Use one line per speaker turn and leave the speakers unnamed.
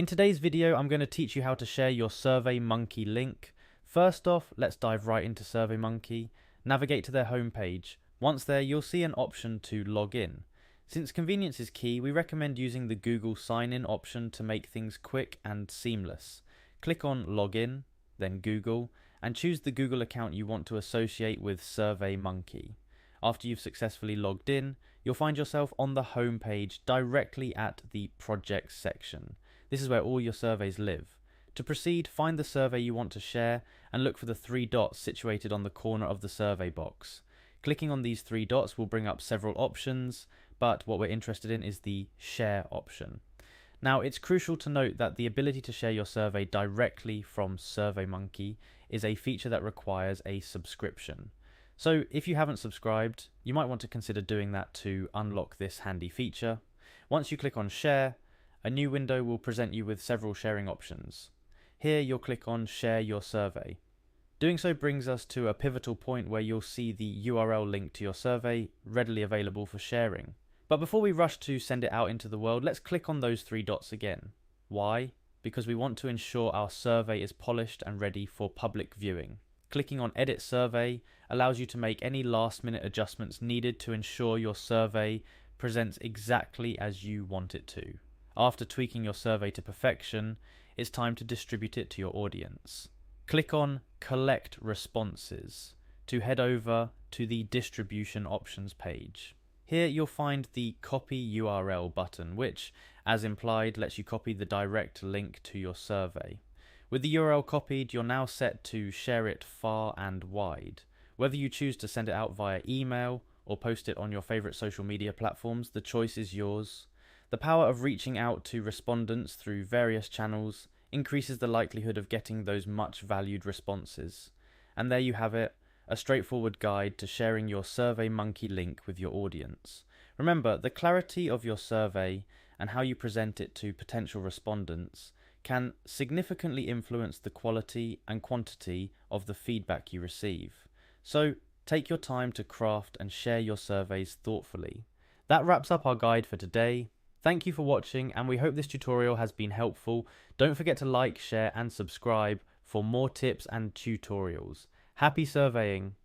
In today's video, I'm going to teach you how to share your Surveymonkey link. First off, let's dive right into Surveymonkey. Navigate to their homepage. Once there, you'll see an option to log in. Since convenience is key, we recommend using the Google sign-in option to make things quick and seamless. Click on Login, then Google, and choose the Google account you want to associate with Surveymonkey. After you've successfully logged in, you'll find yourself on the home page directly at the Projects section. This is where all your surveys live. To proceed, find the survey you want to share and look for the three dots situated on the corner of the survey box. Clicking on these three dots will bring up several options, but what we're interested in is the Share option. Now, it's crucial to note that the ability to share your survey directly from Surveymonkey is a feature that requires a subscription. So if you haven't subscribed, you might want to consider doing that to unlock this handy feature. Once you click on Share, a new window will present you with several sharing options. Here you'll click on Share Your Survey. Doing so brings us to a pivotal point where you'll see the URL link to your survey readily available for sharing. But before we rush to send it out into the world, let's click on those three dots again. Why? Because we want to ensure our survey is polished and ready for public viewing. Clicking on Edit Survey allows you to make any last-minute adjustments needed to ensure your survey presents exactly as you want it to. After tweaking your survey to perfection, it's time to distribute it to your audience. Click on Collect Responses to head over to the Distribution Options page. Here you'll find the Copy URL button, which, as implied, lets you copy the direct link to your survey. With the URL copied, you're now set to share it far and wide. Whether you choose to send it out via email or post it on your favorite social media platforms, the choice is yours. The power of reaching out to respondents through various channels increases the likelihood of getting those much valued responses. And there you have it, a straightforward guide to sharing your Surveymonkey link with your audience. Remember, the clarity of your survey and how you present it to potential respondents can significantly influence the quality and quantity of the feedback you receive. So take your time to craft and share your surveys thoughtfully. That wraps up our guide for today. Thank you for watching, and we hope this tutorial has been helpful. Don't forget to like, share and subscribe for more tips and tutorials. Happy surveying!